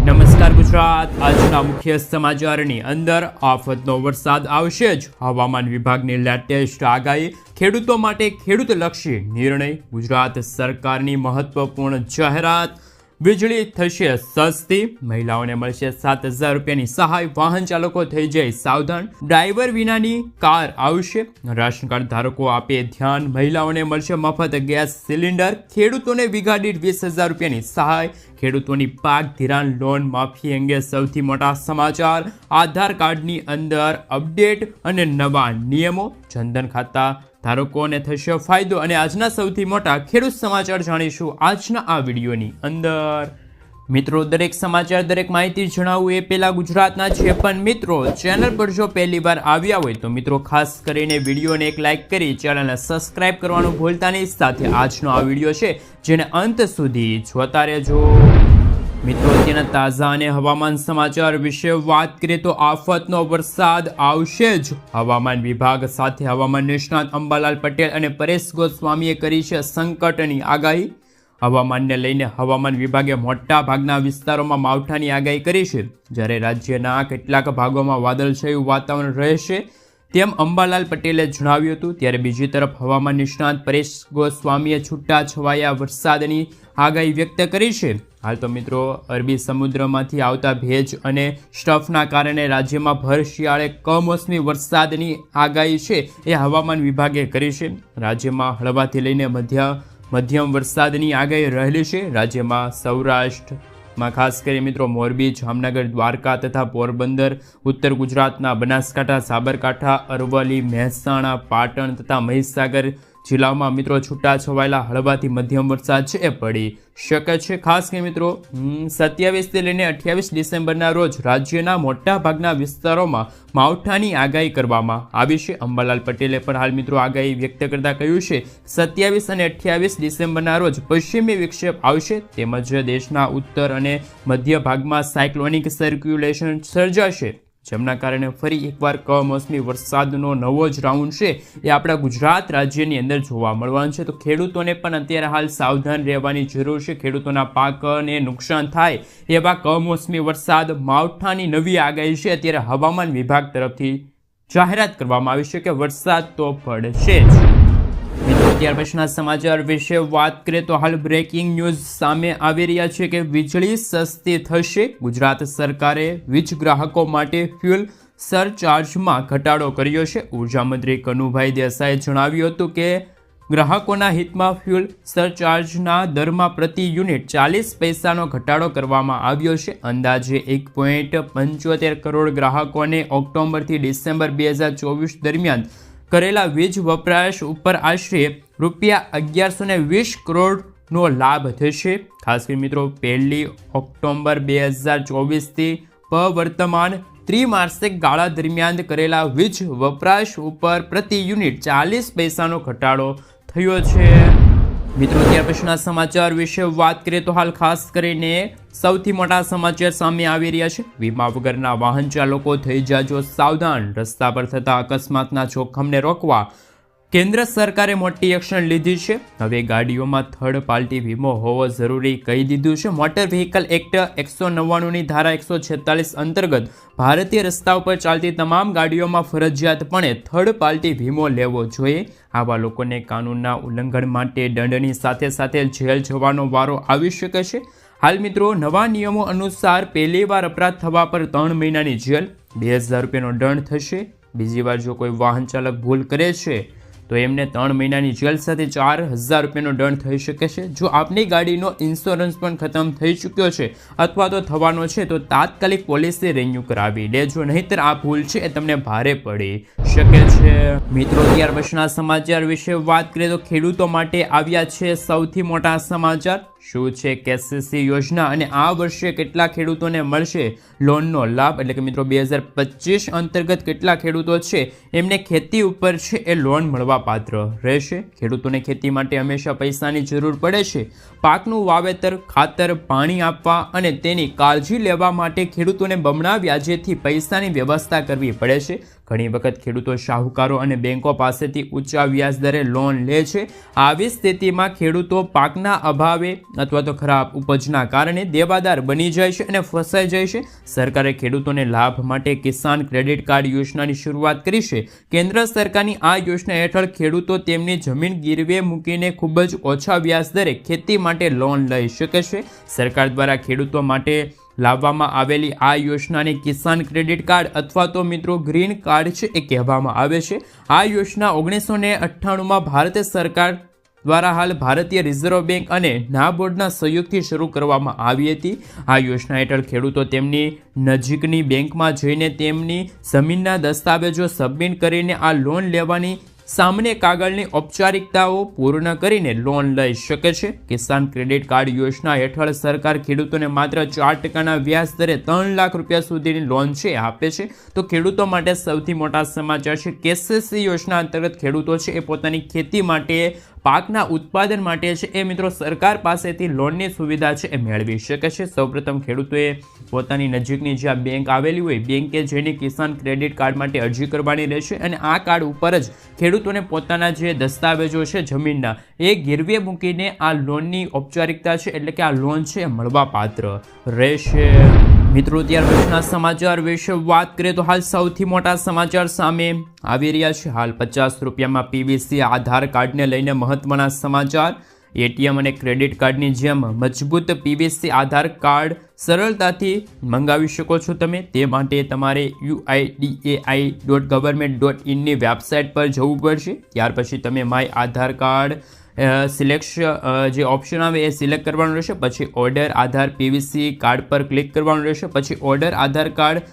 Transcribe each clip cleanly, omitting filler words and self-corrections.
નમસ્કાર ગુજરાત, આજના મુખ્ય સમાચારની અંદર આફતનો વરસાદ આવશે જ. હવામાન વિભાગની લેટેસ્ટ આગાહી, ખેડૂતો માટે ખેડૂતલક્ષી નિર્ણય, ગુજરાત સરકારની મહત્વપૂર્ણ જાહેરાત, વીજળી થશે સસ્તી, મહિલાઓને મળશે 7,000 રૂપિયાની સહાય, વાહન ચાલકો થઈ જાય સાવધાન, ડ્રાઈવર વિનાની કાર આવશે, રાશન કાર્ડ ધારકો આપે ધ્યાન, મહિલાઓને મળશે મફત ગેસ સિલિન્ડર, ખેડૂતોને વીઘા દીઠ 20,000 રૂપિયાની સહાય, ખેડૂતોની પાક ધિરાણ લોન માફી અંગે સૌથી મોટા સમાચાર, આધાર કાર્ડની અંદર અપડેટ અને નવા નિયમો, જનધન ખાતા ધારકોને થશે ફાયદો અને આજના સૌથી મોટા ખેડૂત સમાચાર જાણીશું આજના આ વિડીયોની અંદર. મિત્રો, દરેક સમાચાર, દરેક માહિતી જણાવું એ પહેલાં ગુજરાતના જે પણ મિત્રો ચેનલ પર જો પહેલી વાર આવ્યા હોય તો મિત્રો ખાસ કરીને વિડીયોને એક લાઇક કરી ચેનલને સબસ્ક્રાઇબ કરવાનું ભૂલતા નહીં. સાથે આજનો આ વિડીયો છે જેને અંત સુધી જોતા રહેજો. મિત્રો, અત્યારના તાજા અને હવામાન સમાચાર વિશે વાત કરીએ તો આફતનો વરસાદ આવશે જ. હવામાન વિભાગ સાથે હવામાન નિષ્ણાત અંબાલાલ પટેલ અને પરેશ ગોસ્વામીએ કરી છે સંકટની આગાહી. હવામાનને લઈને હવામાન વિભાગે મોટા ભાગના વિસ્તારોમાં માવઠાની આગાહી કરી છે, જ્યારે રાજ્યના કેટલાક ભાગોમાં વાદળછાયું વાતાવરણ રહેશે તેમ અંબાલાલ પટેલે જણાવ્યું હતું. ત્યારે બીજી તરફ હવામાન નિષ્ણાત પરેશ ગોસ્વામીએ છૂટાછવાયા વરસાદની આગાહી વ્યક્ત કરી છે. હાલ તો મિત્રો અરબી સમુદ્રમાંથી આવતા ભેજ અને સ્ટફના કારણે રાજ્યમાં ભર શિયાળે કમોસમી વરસાદની આગાહી છે એ હવામાન વિભાગે કરી છે. રાજ્યમાં હળવાથી લઈને મધ્યમ વરસાદની આગાહી રહેલી છે. રાજ્યમાં સૌરાષ્ટ્રમાં ખાસ કરી મિત્રો મોરબી, જામનગર, દ્વારકા તથા પોરબંદર, ઉત્તર ગુજરાતના બનાસકાંઠા, સાબરકાંઠા, અરવલ્લી, મહેસાણા, પાટણ તથા મહીસાગર જિલ્લામાં મિત્રો છૂટાછવાયેલા હળવાથી મધ્યમ વરસાદ છે એ પડી શકે છે. ખાસ કરી મિત્રો 27થી લઈને 28 ડિસેમ્બરના રોજ રાજ્યના મોટા ભાગના વિસ્તારોમાં માવઠાની આગાહી કરવામાં આવી છે. અંબાલાલ પટેલે પણ હાલ મિત્રો આગાહી વ્યક્ત કરતા કહ્યું છે 27 અને 28 ડિસેમ્બરના રોજ પશ્ચિમી વિક્ષેપ આવશે તેમજ દેશના ઉત્તર અને મધ્ય ભાગમાં સાયક્લોનિક સર્ક્યુલેશન સર્જાશે, જેમના કારણે ફરી એકવાર કમોસમી વરસાદનો નવો જ રાઉન્ડ છે એ આપણા ગુજરાત રાજ્યની અંદર જોવા મળવાનું છે. તો ખેડૂતોને પણ અત્યારે હાલ સાવધાન રહેવાની જરૂર છે. ખેડૂતોના પાકને નુકસાન થાય એવા કમોસમી વરસાદ, માવઠાની નવી આગાહી છે અત્યારે હવામાન વિભાગ તરફથી જાહેરાત કરવામાં આવી છે કે વરસાદ તો પડશે જ. મિત્રો, ત્યાર પછીના સમાચાર વિશે વાત કરીએ તો હાલ બ્રેકિંગ ન્યૂઝ સામે આવી રહ્યા છે કે વીજળી સસ્તી થશે. ગુજરાત સરકારે વીજ ગ્રાહકો માટે ફ્યુલ સરચાર્જમાં ઘટાડો કર્યો છે. ઉર્જા મંત્રી કનુભાઈ દેસાઈએ જણાવ્યું હતું કે ગ્રાહકોના હિતમાં ફ્યુલ સરચાર્જના દરમાં પ્રતિ યુનિટ 40 પૈસાનો ઘટાડો કરવામાં આવ્યો છે. અંદાજે 1.75 કરોડ ગ્રાહકોને ઓક્ટોબરથી ડિસેમ્બર 2024 દરમિયાન કરેલા વીજ વપરાશ ઉપર આશરે ₹1120 કરોડનો લાભ થશે. ખાસ કરી મિત્રો 1 ઓક્ટોબર 2024થી વર્તમાન ત્રિમાસિક ગાળા દરમિયાન કરેલા વીજ વપરાશ ઉપર પ્રતિ યુનિટ 40 પૈસાનો ઘટાડો થયો છે. મિત્રો, ત્યાર પછીના સમાચાર વિશે વાત કરીએ તો હાલ ખાસ કરીને સૌથી મોટા સમાચાર સામે આવી રહ્યા છે. વીમા વગરના વાહન ચાલકો થઈ જાજો સાવધાન. રસ્તા પર થતા અકસ્માતના જોખમને રોકવા કેન્દ્ર સરકારે મોટી એક્શન લીધી છે. હવે ગાડીઓમાં થર્ડ પાર્ટી વીમો હોવો જરૂરી કહી દીધું છે. મોટર વ્હીકલ એક્ટ 199ની ધારા 146 અંતર્ગત ભારતીય રસ્તા ઉપર ચાલતી તમામ ગાડીઓમાં ફરજિયાતપણે થર્ડ પાર્ટી વીમો લેવો જોઈએ. આવા લોકોને કાનૂનના ઉલ્લંઘન માટે દંડની સાથે સાથે જેલ જવાનો વારો આવી શકે છે. હાલ મિત્રો નવા નિયમો અનુસાર પહેલી વાર અપરાધ થવા પર 3 મહિનાની જેલ, 2,000 રૂપિયાનો દંડ થશે. બીજી વાર જો કોઈ વાહન ચાલક ભૂલ કરે છે તો એમને 3 મહિનાની જેલ સાથે 4,000 રૂપિયાનો દંડ થઈ શકે છે. જો આપની ગાડીનો ઇન્સ્યોરન્સ પણ ખતમ થઈ ચૂક્યો છે અથવા તો થવાનો છે તો તાત્કાલિક પોલિસી રિન્યૂ કરાવી લેજો, નહીંતર આ ભૂલ છે એ તમને ભારે પડી શકે છે. મિત્રો, ત્યાર પછીના સમાચાર વિશે વાત કરીએ તો ખેડૂતો માટે આવ્યા છે સૌથી મોટા સમાચાર. શું છે કેસીસી યોજના અને આ વર્ષે કેટલા ખેડૂતોને મળશે લોનનો લાભ, એટલે કે મિત્રો 2025 અંતર્ગત કેટલા ખેડૂતો છે એમને ખેતી ઉપર છે એ લોન મળવા પાત્ર રહેશે. ખેડૂતોને ખેતી માટે હંમેશા પૈસાની જરૂર પડે છે. પાકનું વાવેતર, ખાતર, પાણી આપવા અને તેની કાળજી લેવા માટે ખેડૂતોને બમણા વ્યાજેથી પૈસાની વ્યવસ્થા કરવી પડે છે. ઘણી વખત ખેડૂતો શાહુકારો અને બેંકો પાસેથી ઊંચા વ્યાજ દરે લોન લે છે. આવી સ્થિતિમાં ખેડૂતો પાકના અભાવે અથવા તો ખરાબ ઉપજના કારણે દેવાદાર બની જાય છે અને ફસાઈ જાય છે. સરકારે ખેડૂતોને લાભ માટે કિસાન ક્રેડિટ કાર્ડ યોજનાની શરૂઆત કરી છે. કેન્દ્ર સરકારની આ યોજના હેઠળ ખેડૂતો તેમની જમીન ગીરવે મૂકીને ખૂબ જ ઓછા વ્યાજ દરે ખેતી માટે લોન લઈ શકે છે. સરકાર દ્વારા ખેડૂતો માટે લાવવામાં આવેલી આ યોજનાને કિસાન ક્રેડિટ કાર્ડ અથવા તો મિત્રો ગ્રીન કાર્ડ છે એ કહેવામાં આવે છે. આ યોજના 1998માં ભારત સરકાર દ્વારા હાલ ભારતીય રિઝર્વ બેંક અને નાબાર્ડના સહયોગથી શરૂ કરવામાં આવી હતી. આ યોજના હેઠળ ખેડૂતો તેમની નજીકની બેંકમાં જઈને તેમની જમીનના દસ્તાવેજો સબમિટ કરીને આ લોન લેવાની સામાન્ય કાગળની ઔપચારિકતાઓ પૂર્ણ કરીને લોન લઈ શકે છે. કિસાન ક્રેડિટ કાર્ડ યોજના હેઠળ સરકાર ખેડૂતોને માત્ર 4% વ્યાજ દરે 3 લાખ રૂપિયા સુધીની લોન છે આપે છે. તો ખેડૂતો માટે સૌથી મોટા સમાચાર છે. કેસીસી યોજના અંતર્ગત ખેડૂતો છે એ પોતાની ખેતી માટે પાકના ઉત્પાદન માટે છે એ મિત્રો સરકાર પાસેથી લોનની સુવિધા છે એ મેળવી શકે છે. સૌપ્રથમ ખેડૂતોએ પોતાની નજીકની જ્યાં બેંક આવેલી હોય બેંકે જઈને કિસાન ક્રેડિટ કાર્ડ માટે અરજી કરવાની રહેશે અને આ કાર્ડ ઉપર જ ખેડૂતોને પોતાના જે દસ્તાવેજો છે જમીનના એ ગીરવે મૂકીને આ લોનની ઔપચારિકતા છે એટલે કે આ લોન છે એ મળવાપાત્ર રહેશે. મિત્રો ત્યાર પછીના સમાચાર વિશે વાત કરીએ તો હાલ સૌથી મોટા સમાચાર સામે આવી રહ્યા છે. હાલ 50 રૂપિયામાં પીવીસી આધાર કાર્ડને લઈને મહત્વના સમાચાર. એટીએમ અને ક્રેડિટ કાર્ડની જેમ મજબૂત પીવીસી આધાર કાર્ડ સરળતાથી મંગાવી શકો છો તમે. તે માટે તમારે uidai.government.in વેબસાઇટ પર જવું પડશે. ત્યાર પછી તમે માય આધાર કાર્ડ જે ઓપ્શન આવે એ સિલેક્ટ કરવાનું રહેશે. પછી ઓર્ડર આધાર પીવીસી કાર્ડ પર ક્લિક કરવાનું રહેશે. પછી ઓર્ડર આધાર કાર્ડ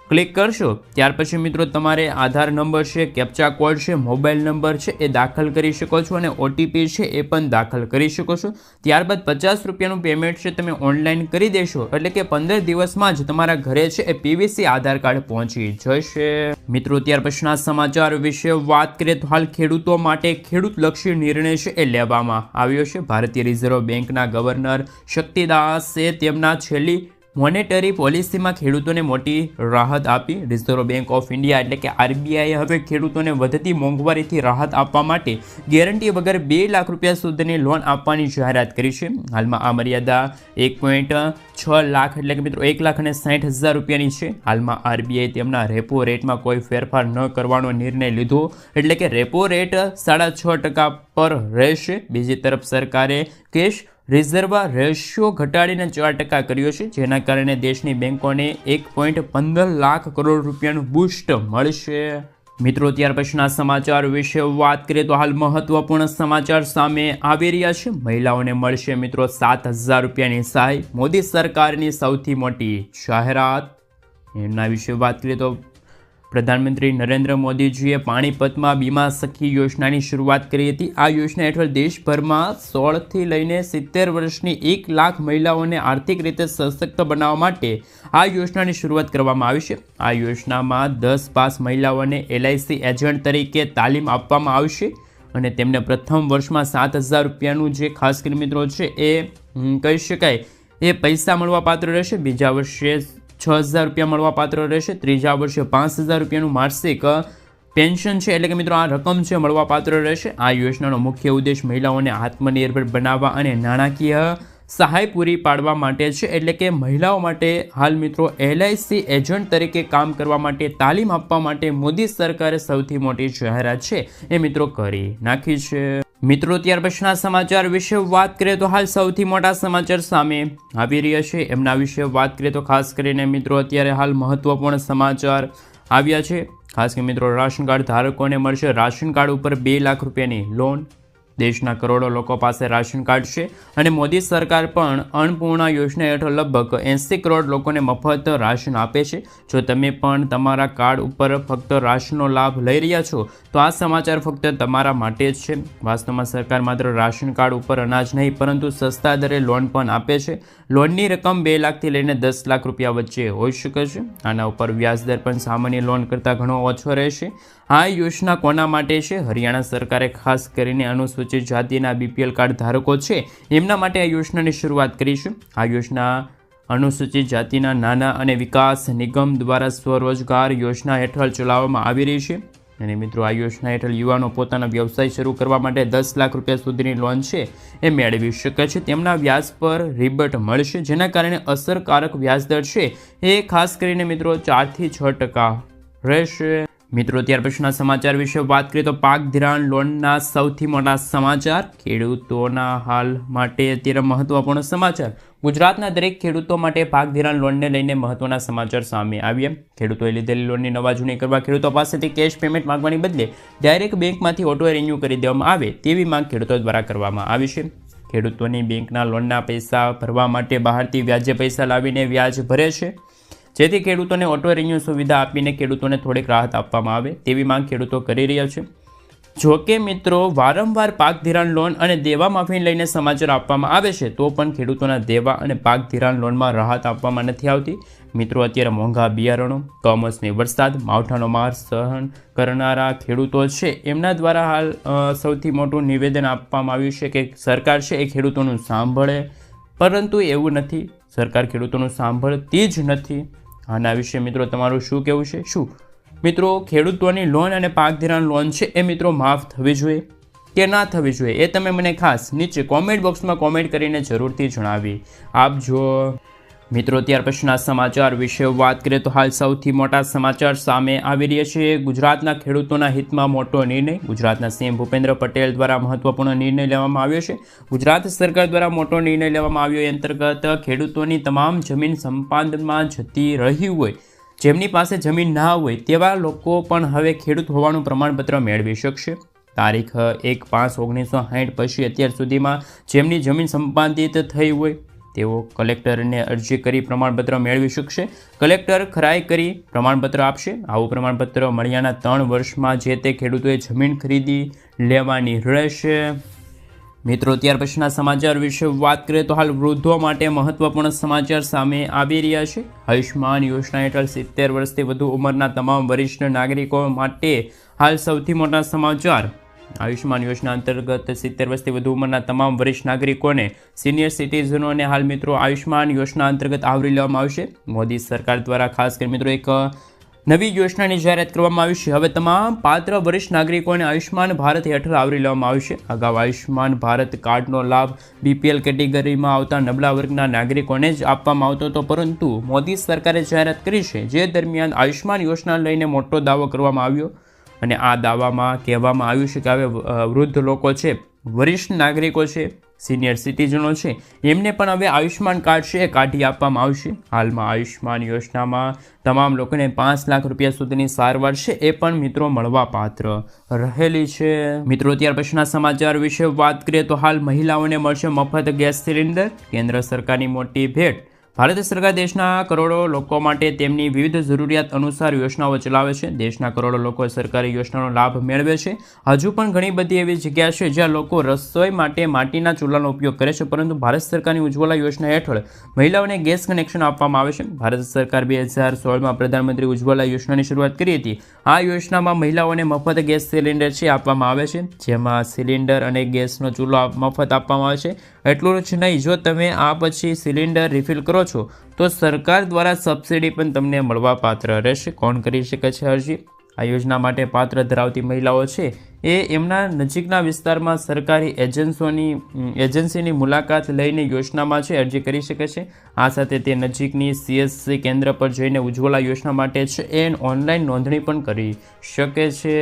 ક્લિક કરશો ત્યાર પછી મિત્રો તમારે આધાર નંબર છે, કેપ્ચા કોડ છે, મોબાઈલ નંબર છે એ દાખલ કરી શકો છો અને ઓટીપી છે એ પણ દાખલ કરી શકો છો. ત્યારબાદ 50 રૂપિયાનું પેમેન્ટ છે તમે ઓનલાઈન કરી દેશો એટલે કે 15 દિવસમાં જ તમારા ઘરે છે એ પીવીસી આધાર કાર્ડ પહોંચી જશે. મિત્રો ત્યાર પછીના સમાચાર વિશે વાત કરીએ તો હાલ ખેડૂતો માટે ખેડૂતલક્ષી નિર્ણય છે એ લેવામાં આવ્યો છે. ભારતીય રિઝર્વ બેંકના ગવર્નર શક્તિદાસે તેમના છેલ્લી મોનેટરી પોલિસીમાં ખેડૂતોને મોટી રાહત આપી. રિઝર્વ બેંક ઓફ ઇન્ડિયા એટલે કે આરબીઆઈએ હવે ખેડૂતોને વધતી મોંઘવારીથી રાહત આપવા માટે ગેરંટી વગર 2 લાખ રૂપિયા સુધીની લોન આપવાની જાહેરાત કરી છે. હાલમાં આ મર્યાદા 1.6 લાખ એટલે કે મિત્રો 1,60,000 રૂપિયાની છે. હાલમાં આરબીઆઈ તેમના રેપો રેટમાં કોઈ ફેરફાર ન કરવાનો નિર્ણય લીધો એટલે કે રેપો રેટ 6.5% પર રહેશે. બીજી તરફ સરકારે કેશ રિઝર્વ રેશિયો ઘટાડીને 4% કર્યો છે, જેના કારણે દેશની બેંકોને 1.15 લાખ કરોડ રૂપિયાનું બૂસ્ટ મળશે. મિત્રો ત્યાર પછીના સમાચાર વિશે વાત કરીએ તો હાલ મહત્વપૂર્ણ સમાચાર સામે આવી રહ્યા છે. મહિલાઓને મળશે મિત્રો 7,000 રૂપિયાની સહાય. મોદી સરકારની સૌથી મોટી જાહેરાત એમના વિશે વાત કરીએ તો પ્રધાનમંત્રી નરેન્દ્ર મોદીજીએ પાણીપતમાં બીમા સખી યોજનાની શરૂઆત કરી હતી. આ યોજના હેઠળ દેશભરમાં 16થી લઈને 70 વર્ષની 1 લાખ મહિલાઓને આર્થિક રીતે સશક્ત બનાવવા માટે આ યોજનાની શરૂઆત કરવામાં આવી છે. આ યોજનામાં 10 પાસ મહિલાઓને એલઆઈસી એજન્ટ તરીકે તાલીમ આપવામાં આવશે અને તેમને પ્રથમ વર્ષમાં 7,000 રૂપિયાનું જે ખાસ કરી મિત્રો છે એ કહી શકાય એ પૈસા મળવાપાત્ર રહેશે. બીજા વર્ષે 6,000 રૂપિયા મળવાપાત્ર રહેશે. ત્રીજા વર્ષે 5,000 રૂપિયાનું માસિક પેન્શન છે એટલે કે મિત્રો આ રકમ છે મળવાપાત્ર રહેશે. આ યોજનાનો મુખ્ય ઉદ્દેશ મહિલાઓને આત્મનિર્ભર બનાવવા અને નાણાકીય સહાય પૂરી પાડવા માટે છે. એટલે કે મહિલાઓ માટે હાલ મિત્રો એલઆઈસી એજન્ટ તરીકે કામ કરવા માટે તાલીમ આપવા માટે મોદી સરકારે સૌથી મોટી જાહેરાત છે એ મિત્રો કરી નાખી છે. મિત્રો ત્યાર પછીના સમાચાર વિશે વાત કરીએ તો હાલ સૌથી મોટા સમાચાર સામે આવી રહ્યા છે. એમના વિશે વાત કરીએ તો ખાસ કરીને મિત્રો અત્યારે હાલ મહત્વપૂર્ણ સમાચાર આવ્યા છે. ખાસ કરીને મિત્રો રાશન કાર્ડ ધારકોને મળશે રાશન કાર્ડ ઉપર 2 લાખ રૂપિયાની લોન. દેશના કરોડો લોકો પાસે રાશન કાર્ડ છે અને મોદી સરકાર પણ અન્નપૂર્ણા યોજના હેઠળ લગભગ 80 કરોડ લોકોને મફત રાશન આપે છે. જો તમે પણ તમારા કાર્ડ ઉપર ફક્ત રાશનનો લાભ લઈ રહ્યા છો તો આ સમાચાર ફક્ત તમારા માટે જ છે. વાસ્તવમાં સરકાર માત્ર રાશન કાર્ડ ઉપર અનાજ નહીં પરંતુ સસ્તા દરે લોન પણ આપે છે. લોનની રકમ 2 લાખથી લઈને 10 લાખ રૂપિયા વચ્ચે હોઈ શકે છે. આના ઉપર વ્યાજદર પણ સામાન્ય લોન કરતાં ઘણો ઓછો રહેશે. આ યોજના કોના માટે છે? હરિયાણા સરકારે ખાસ કરીને અનુસૂચિત જાતિના બીપીએલ કાર્ડ ધારકો છે એમના માટે આ યોજનાની શરૂઆત કરી છે. આ યોજના અનુસૂચિત જાતિના નાના અને વિકાસ નિગમ દ્વારા સ્વરોજગાર યોજના હેઠળ ચલાવવામાં આવી રહી છે. અને મિત્રો આ યોજના હેઠળ યુવાનો પોતાના વ્યવસાય શરૂ કરવા માટે 10 લાખ રૂપિયા સુધીની લોન છે એ મેળવી શકે છે. તેમના વ્યાજ પર રિબેટ મળશે, જેના કારણે અસરકારક વ્યાજદર છે એ ખાસ કરીને મિત્રો 4 થી 6% રહેશે. મિત્રો ત્યાર પછીના સમાચાર વિશે વાત કરીએ તો પાક ધિરાણ લોનના સૌથી મોટા સમાચાર, ખેડૂતોના હાલ માટે અત્યારે મહત્વપૂર્ણ સમાચાર. ગુજરાતના દરેક ખેડૂતો માટે પાક ધિરાણ લોનને લઈને મહત્વના સમાચાર સામે આવ્યા. ખેડૂતોએ લીધેલી લોનની નવા જૂની કરવા ખેડૂતો પાસેથી કેશ પેમેન્ટ માંગવાની બદલે ડાયરેક્ટ બેંકમાંથી ઓટો રિન્યૂ કરી દેવામાં આવે તેવી માંગ ખેડૂતો દ્વારા કરવામાં આવી છે. ખેડૂતોની બેંકના લોનના પૈસા ભરવા માટે બહારથી વ્યાજે પૈસા લાવીને વ્યાજ ભરે છે, જેથી ખેડૂતોને ઓટો રિન્યૂ સુવિધા આપીને ખેડૂતોને થોડીક રાહત આપવામાં આવે તેવી માંગ ખેડૂતો કરી રહ્યા છે. જોકે મિત્રો વારંવાર પાક ધિરાણ લોન અને દેવા માફીને લઈને સમાચાર આપવામાં આવે છે, તો પણ ખેડૂતોના દેવા અને પાક ધિરાણ લોનમાં રાહત આપવામાં નથી આવતી. મિત્રો અત્યારે મોંઘા બિયારણો, કમોસમી વરસાદ, માવઠાનો માર સહન કરનારા ખેડૂતો છે એમના દ્વારા હાલ સૌથી મોટું નિવેદન આપવામાં આવ્યું છે કે સરકાર છે એ ખેડૂતોનું સાંભળે, પરંતુ એવું નથી. સરકાર ખેડૂતોનું સાંભળતી જ નથી. આના વિશે મિત્રો તમારું શું કહેવું છે? શું મિત્રો ખેડૂતોની લોન અને પાક ધિરાણ લોન છે એ મિત્રો માફ થવી જોઈએ કે ના થવી જોઈએ, એ તમે મને ખાસ નીચે કોમેન્ટ બોક્સમાં કોમેન્ટ કરીને જરૂરથી જણાવી આપજો. મિત્રો ત્યાર પછીના સમાચાર વિશે વાત કરીએ તો હાલ સૌથી મોટા સમાચાર સામે આવી રહ્યા છે. ગુજરાતના ખેડૂતોના હિતમાં મોટો નિર્ણય. ગુજરાતના સીએમ ભૂપેન્દ્ર પટેલ દ્વારા મહત્વપૂર્ણ નિર્ણય લેવામાં આવ્યો છે. ગુજરાત સરકાર દ્વારા મોટો નિર્ણય લેવામાં આવ્યો. એ અંતર્ગત ખેડૂતોની તમામ જમીન સંપાદનમાં જતી રહી હોય, જેમની પાસે જમીન ના હોય તેવા લોકો પણ હવે ખેડૂત હોવાનું પ્રમાણપત્ર મેળવી શકશે. તારીખ 1/5/1960 પછી અત્યાર સુધીમાં જેમની જમીન સંપાદિત થઈ હોય તેઓ કલેક્ટરને અરજી કરી પ્રમાણપત્ર મેળવી શકશે. કલેક્ટર ખરાઈ કરી પ્રમાણપત્ર આપશે. આવું પ્રમાણપત્ર મળ્યાના 3 વર્ષમાં જે તે ખેડૂતોએ જમીન ખરીદી લેવાની રહેશે. મિત્રો ત્યાર પછીના સમાચાર વિશે વાત કરીએ તો હાલ વૃદ્ધો માટે મહત્વપૂર્ણ સમાચાર સામે આવી રહ્યા છે. આયુષ્માન યોજના હેઠળ 70 વર્ષથી વધુ ઉંમરના તમામ વરિષ્ઠ નાગરિકો માટે હાલ સૌથી મોટા સમાચાર. આયુષ્માન યોજના અંતર્ગત 70 વર્ષથી વધુ ઉંમરના તમામ વરિષ્ઠ નાગરિકોને, સિનિયર સિટીઝનોને હાલ મિત્રો આયુષ્માન યોજના અંતર્ગત આવરી લેવામાં આવશે. મોદી સરકાર દ્વારા ખાસ કરી મિત્રો એક નવી યોજનાની જાહેરાત કરવામાં આવી છે. હવે તમામ પાત્ર વરિષ્ઠ નાગરિકોને આયુષ્માન ભારત હેઠળ આવરી લેવામાં આવશે. અગાઉ આયુષ્માન ભારત કાર્ડનો લાભ BPL કેટેગરીમાં આવતા નબળા વર્ગના નાગરિકોને જ આપવામાં આવતો હતો, પરંતુ મોદી સરકારે જાહેરાત કરી છે, જે દરમિયાન આયુષ્માન યોજના લઈને મોટો દાવો કરવામાં આવ્યો. અને આ દાવામાં કહેવામાં આવ્યું છે કે હવે વૃદ્ધ લોકો છે, વરિષ્ઠ નાગરિકો છે, સિનિયર સિટીઝનો છે, એમને પણ હવે આયુષ્માન કાર્ડ છે એ કાઢી આપવામાં આવશે. હાલમાં આયુષ્માન યોજનામાં તમામ લોકોને 5 લાખ રૂપિયા સુધીની સારવાર છે એ પણ મિત્રો મળવા પાત્ર રહેલી છે. મિત્રો ત્યાર પછીના સમાચાર વિશે વાત કરીએ તો હાલ મહિલાઓને મળશે મફત ગેસ સિલિન્ડર. કેન્દ્ર સરકારની મોટી ભેટ. ભારત સરકાર દેશના કરોડો લોકો માટે તેમની વિવિધ જરૂરિયાત અનુસાર યોજનાઓ ચલાવે છે. દેશના કરોડો લોકો સરકારી યોજનાનો લાભ મેળવે છે. હજુ પણ ઘણી બધી એવી જગ્યા છે જ્યાં લોકો રસોઈ માટે માટીના ચૂલાનો ઉપયોગ કરે છે, પરંતુ ભારત સરકારની ઉજ્જવલા યોજના હેઠળ મહિલાઓને ગેસ કનેક્શન આપવામાં આવે છે. ભારત સરકાર 2016માં પ્રધાનમંત્રી ઉજ્જવલા યોજનાની શરૂઆત કરી હતી. આ યોજનામાં મહિલાઓને મફત ગેસ સિલિન્ડર છે આપવામાં આવે છે, જેમાં સિલિન્ડર અને ગેસનો ચૂલો મફત આપવામાં આવે છે. એટલું જ નહીં, જો તમે આ પછી સિલિન્ડર રિફિલ કરો છો તો સરકાર દ્વારા સબસિડી પણ તમને મળવા પાત્ર રહેશે. કોણ કરી શકે છે અરજી? આ યોજના માટે પાત્ર ધરાવતી મહિલાઓ છે એ એમના નજીકના વિસ્તારમાં સરકારી એજન્સીની મુલાકાત લઈને યોજનામાં છે અરજી કરી શકે છે. આ સાથે તે નજીકની CSC કેન્દ્ર પર જઈને ઉજ્જવલા યોજના માટે છે એ ઓનલાઈન નોંધણી પણ કરી શકે છે.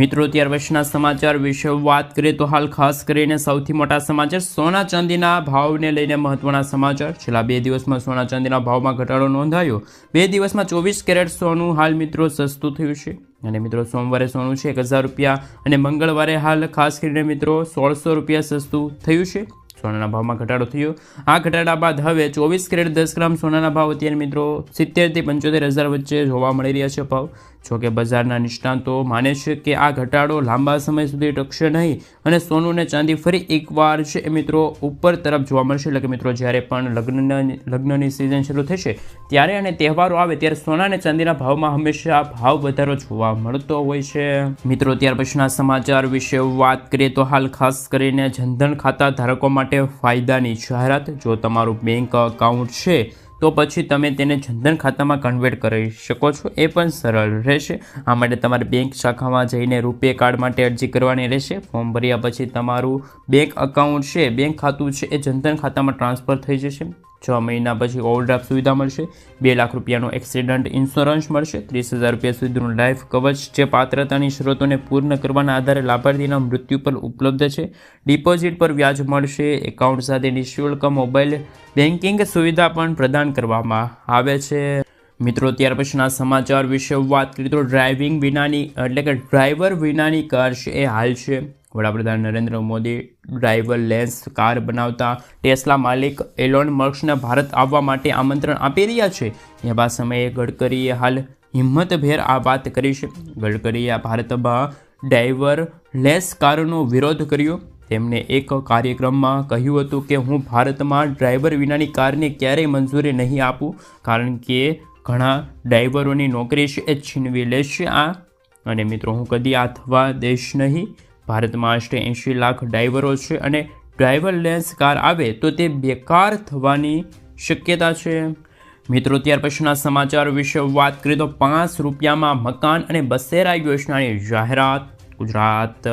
મિત્રો ત્યાર પછીના સમાચાર વિશે વાત કરીએ તો હાલ ખાસ કરીને સૌથી મોટા સમાચાર સોના ચાંદીના ભાવને લઈને મહત્વના સમાચાર. છેલ્લા 2 દિવસમાં સોના ચાંદીના ભાવમાં ઘટાડો નોંધાયો. 2 દિવસમાં 24 કેરેટ સોનું હાલ મિત્રો સસ્તું થયું છે. અને મિત્રો સોમવારે સોનું છે 1000 રૂપિયા અને મંગળવારે હાલ ખાસ કરીને મિત્રો 1600 રૂપિયા સસ્તું થયું છે. સોનાના ભાવમાં ઘટાડો થયો. આ ઘટાડા બાદ હવે 24 કેરેટ 10 ગ્રામ સોનાના ભાવ અત્યારે મિત્રો 70 થી 75 હજાર વચ્ચે જોવા મળી રહ્યા છે ભાવ. જોકે બજારના નિષ્ણાતો માને છે કે આ ઘટાડો લાંબા સમય સુધી ટકશે નહીં અને સોનું અને ચાંદી ફરી એકવાર છે એ મિત્રો ઉપર તરફ જોવા મળશે. એટલે કે મિત્રો જ્યારે પણ લગ્નની સિઝન શરૂ થશે ત્યારે અને તહેવારો આવે ત્યારે સોના અને ચાંદીના ભાવમાં હંમેશા ભાવ વધારો જોવા મળતો હોય છે. મિત્રો ત્યાર પછીના સમાચાર વિશે વાત કરીએ તો હાલ ખાસ કરીને જનધન ખાતા ધારકો માટે ફાયદાની જાહેરાત. જો તમારું બેંક એકાઉન્ટ છે તો પછી તમે તેને જનધન ખાતામાં કન્વર્ટ કરી શકો છો. એ પણ સરળ રહેશે. આ માટે તમારે બેંક શાખામાં જઈને રૂપે કાર્ડ માટે અરજી કરવાની રહેશે. ફોર્મ ભર્યા પછી તમારું બેંક અકાઉન્ટ છે, બેંક ખાતું છે એ જનધન ખાતામાં ટ્રાન્સફર થઈ જશે. 6 મહિના પછી ઓવરડ્રાફ્ટ સુવિધા મળશે. 2 લાખ રૂપિયાનો એક્સિડન્ટ ઇન્સ્યોરન્સ મળશે. 30,000 રૂપિયા સુધીનું લાઈફ કવચ જે પાત્રતાની શરતોને પૂર્ણ કરવાના આધારે લાભાર્થીના મૃત્યુ પર ઉપલબ્ધ છે. ડિપોઝિટ પર વ્યાજ મળશે. એકાઉન્ટ સાથે નિઃશુલ્ક મોબાઈલ બેન્કિંગ સુવિધા પણ પ્રદાન કરવામાં આવે છે. મિત્રો, ત્યાર પછીના સમાચાર વિશે વાત કરીએ તો ડ્રાઇવિંગ વિનાની એટલે કે ડ્રાઈવર વિનાની કાર છે એ હાલ છે. વડાપ્રધાન નરેન્દ્ર મોદી ડ્રાઈવરલેસ કાર બનાવતા ટેસ્લા માલિક એલોન મસ્કને ભારત આવવા માટે આમંત્રણ આપી રહ્યા છે. એવા સમયે ગડકરીએ હાલ હિંમતભેર આ વાત કરી છે. ગડકરીએ ભારતમાં ડ્રાઈવરલેસ કારનો વિરોધ કર્યો. તેમણે એક કાર્યક્રમમાં કહ્યું હતું કે હું ભારતમાં ડ્રાઈવર વિનાની કારને ક્યારેય મંજૂરી નહીં આપું, કારણ કે ઘણા ડ્રાઈવરોની નોકરી છે એ છીનવી લેશે અને મિત્રો હું કદી આ થવા દઈશ નહીં. ભારતમાં આશરે 80 લાખ ડ્રાઈવરો છે અને ડ્રાઈવરલેસ કાર આવે તો તે બેકાર થવાની શક્યતા છે. મિત્રો, ત્યાર પછીના સમાચાર વિશે વાત કરીએ તો 5 રૂપિયામાં મકાન અને બસેરા યોજનાની જાહેરાત. ગુજરાત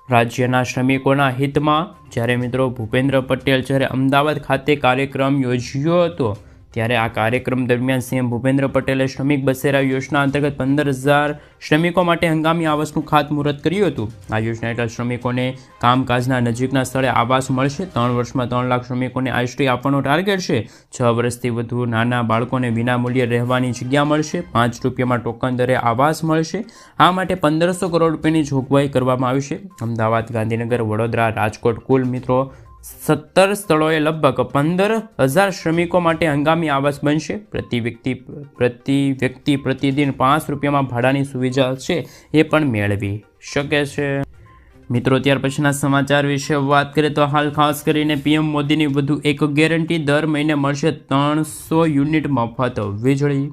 રાજ્યના શ્રમિકોના હિતમાં જ્યારે મિત્રો ભૂપેન્દ્ર પટેલ જ્યારે અમદાવાદ ખાતે કાર્યક્રમ યોજ્યો હતો ત્યારે આ કાર્યક્રમ દરમિયાન સીએમ ભૂપેન્દ્ર પટેલે શ્રમિક બસેરા યોજના અંતર્ગત 15,000 શ્રમિકો માટે હંગામી આવાસનું ખાતમુહૂર્ત કર્યું હતું. આ યોજના હેઠળ શ્રમિકોને કામકાજના નજીકના સ્થળે આવાસ મળશે. 3 વર્ષમાં 3 લાખ શ્રમિકોને આશ્રય આપવાનો ટાર્ગેટ છે. 6 વર્ષથી વધુ નાના બાળકોને વિનામૂલ્યે રહેવાની જગ્યા મળશે. 5 રૂપિયામાં ટોકન દરે આવાસ મળશે. આ માટે 1,500 કરોડ રૂપિયાની જોગવાઈ કરવામાં આવી છે. અમદાવાદ, ગાંધીનગર, વડોદરા, રાજકોટ કુલ મિત્રો 17 સ્થળોએ લગભગ 15,000 શ્રમિકો માટે હંગામી આવાસ બનશે. પ્રતિ વ્યક્તિ પ્રતિદિન 5 રૂપિયામાં ભાડાની સુવિધા છે એ પણ મેળવી શકે છે. મિત્રો, ત્યાર પછીના સમાચાર વિશે વાત કરીએ તો હાલ ખાસ કરીને પીએમ મોદીની વધુ એક ગેરંટી. દર મહિને મળશે 300 યુનિટ મફત વીજળી.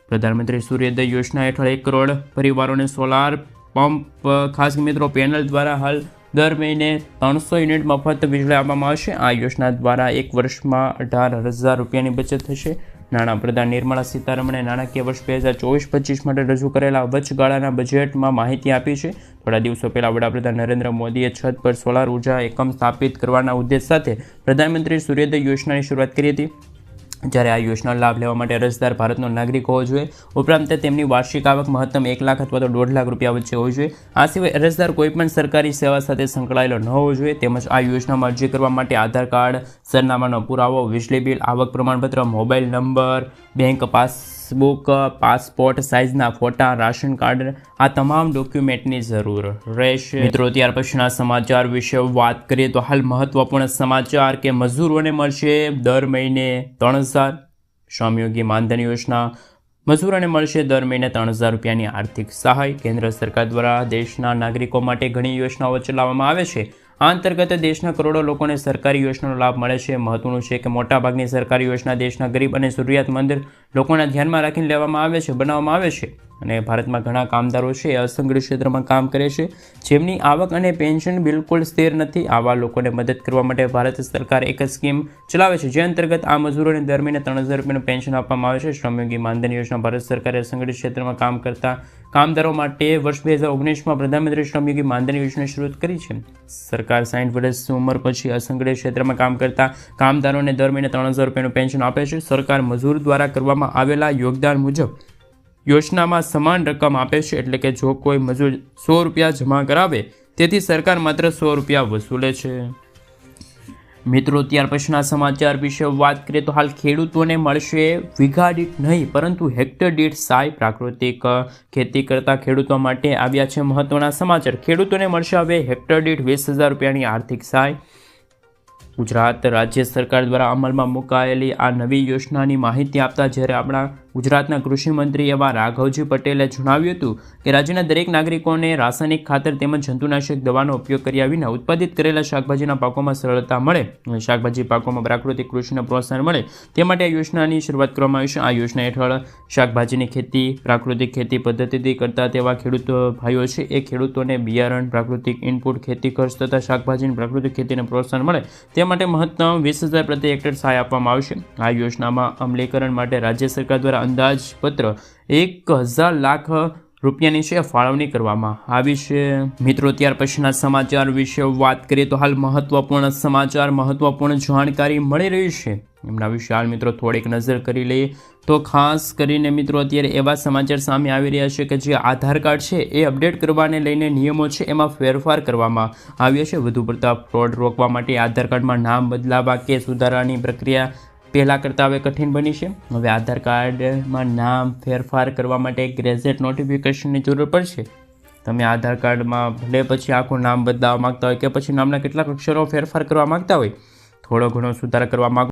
પ્રધાનમંત્રી સૂર્યોદય યોજના હેઠળ 1 કરોડ પરિવારોને સોલાર પંપ ખાસ મિત્રો પેનલ દ્વારા હાલ દર મહિને 300 યુનિટ મફત વીજળી આપવામાં આવશે. આ યોજના દ્વારા 1 વર્ષમાં 18,000 રૂપિયાની બચત થશે. નાણાપ્રધાન નિર્મલા સીતારમણે નાણાકીય વર્ષ 2024-25 માટે રજૂ કરેલા વચગાળાના બજેટમાં માહિતી આપી છે. થોડા દિવસો પહેલાં વડાપ્રધાન નરેન્દ્ર મોદીએ છત પર સોલાર ઉર્જા એકમ સ્થાપિત કરવાના ઉદ્દેશ સાથે પ્રધાનમંત્રી સૂર્યોદય યોજનાની શરૂઆત કરી હતી. જ્યારે આ યોજનાનો લાભ લેવા માટે અરજદાર ભારતનો નાગરિક હોવો જોઈએ. ઉપરાંત તેમની વાર્ષિક આવક મહત્તમ 1 લાખ અથવા તો 1.5 લાખ રૂપિયા વચ્ચે હોવી જોઈએ. આ સિવાય અરજદાર કોઈપણ સરકારી સેવા સાથે સંકળાયેલો ન હોવો જોઈએ. તેમજ આ યોજનામાં અરજી કરવા માટે આધાર કાર્ડ, સરનામાનો પુરાવો, વીજળી બિલ, આવક પ્રમાણપત્ર, mobile number, bank passbook, passport સાઇઝના ફોટા, રાશન કાર્ડ આ તમામ ડોક્યુમેન્ટની જરૂર રહેશે. મિત્રો, ત્યાર પછીના સમાચાર વિશે વાત કરીએ તો હાલ મહત્વપૂર્ણ સમાચાર કે મજૂરોને મળશે દર મહિને 3,000. શ્રમયોગી માનધન યોજના મજૂરોને મળશે દર મહિને 3,000 રૂપિયાની આર્થિક સહાય. કેન્દ્ર સરકાર દ્વારા દેશના નાગરિકો માટે ઘણી યોજનાઓ ચલાવવામાં આવે છે. આ અંતર્ગત દેશના કરોડો લોકોને સરકારી યોજનાનો લાભ મળે છે. મહત્વનું છે કે મોટાભાગની સરકારી યોજના દેશના ગરીબ અને જરૂરિયાતમંદ લોકોના ધ્યાનમાં રાખીને બનાવવામાં આવે છે. અને ભારતમાં ઘણા કામદારો છે એ અસંગઠિત ક્ષેત્રમાં કામ કરે છે, જેમની આવક અને પેન્શન બિલકુલ સ્થિર નથી. આવા લોકોને મદદ કરવા માટે ભારત સરકાર એક સ્કીમ ચલાવે છે, જે અંતર્ગત આ મજૂરોને દર મહિને 3,000 રૂપિયાનું પેન્શન આપવામાં આવે છે. શ્રમયોગી માનધન યોજના ભારત સરકારે અસંગઠિત ક્ષેત્રમાં કામ કરતા કામદારો માટે વર્ષ 2019માં પ્રધાનમંત્રી શ્રમયોગી માનધન યોજના શરૂ કરી છે. સરકાર 60 વર્ષની ઉંમર પછી અસંગઠિત ક્ષેત્રમાં કામ કરતા કામદારોને દર મહિને 3,000 રૂપિયાનું પેન્શન આપે છે. સરકાર મજૂર દ્વારા કરવામાં આવેલા યોગદાન મુજબ યોજનામાં સમાન રકમ આપે છે. એટલે કે જો કોઈ મજૂર 100 રૂપિયા જમા કરાવે તેથી સરકાર માત્ર 100 રૂપિયા વસૂલે છે. મિત્રો, ત્યાર પછીના સમાચાર વિશે વાત કરીએ તો હાલ ખેડૂતોને મળશે વીઘા દીઠ નહીં પરંતુ હેક્ટર દીઠ સહાય. પ્રાકૃતિક ખેતી કરતા ખેડૂતો માટે આવ્યા છે મહત્વના સમાચાર. ખેડૂતોને મળશે હવે હેક્ટર દીઠ 20,000 રૂપિયાની આર્થિક સહાય. ગુજરાત રાજ્ય સરકાર દ્વારા અમલમાં મુકાયેલી આ નવી યોજનાની માહિતી આપતા જ્યારે આપણા ગુજરાતના કૃષિ મંત્રી એવા રાઘવજી પટેલે જણાવ્યું હતું કે રાજ્યના દરેક નાગરિકોને રાસાયણિક ખાતર તેમજ જંતુનાશક દવાનો ઉપયોગ કર્યા વિના ઉત્પાદિત કરેલા શાકભાજીના પાકોમાં સરળતા મળે અને શાકભાજી પાકોમાં પ્રાકૃતિક કૃષિને પ્રોત્સાહન મળે તે માટે આ યોજનાની શરૂઆત કરવામાં આવી છે. આ યોજના હેઠળ શાકભાજીની ખેતી પ્રાકૃતિક ખેતી પદ્ધતિથી કરતા તેવા ખેડૂતો ભાઈઓ છે એ ખેડૂતોને બિયારણ પ્રાકૃતિક ઇનપુટ ખેતી ખર્ચ તથા શાકભાજીની પ્રાકૃતિક ખેતીને પ્રોત્સાહન મળે તે માટે મહત્તમ 20,000 પ્રતિ હેક્ટર સહાય આપવામાં આવશે. આ યોજનામાં અમલીકરણ માટે રાજ્ય સરકાર દ્વારા અંદાજપત્ર 1,000 લાખ રૂપિયાની છે ફાળવણી કરવામાં આવી છે. મિત્રો, ત્યાર પછીના સમાચાર વિશે વાત કરીએ તો હાલ મહત્વપૂર્ણ સમાચાર મહત્વપૂર્ણ જાણકારી મળી રહી છે એમના વિશે હાલ મિત્રો થોડીક નજર કરી લઈએ તો ખાસ કરીને મિત્રો અત્યારે એવા સમાચાર સામે આવી રહ્યા છે કે જે આધાર કાર્ડ છે એ અપડેટ કરવાને લઈને નિયમો છે એમાં ફેરફાર કરવામાં આવ્યા છે. વધુ પડતા ફ્રોડ રોકવા માટે આધાર કાર્ડમાં નામ બદલાવા કે સુધારાની પ્રક્રિયા પહેલાં કરતાં હવે કઠિન બની છે. હવે આધાર કાર્ડમાં નામ ફેરફાર કરવા માટે ગેઝેટ નોટિફિકેશનની જરૂર પડશે. તમે આધાર કાર્ડમાં ભલે પછી આખું નામ બદલાવવા માગતા હોય કે પછી નામના કેટલાક અક્ષરો ફેરફાર કરવા માગતા હોય થોડો ઘણો સુધારા કરવા માગો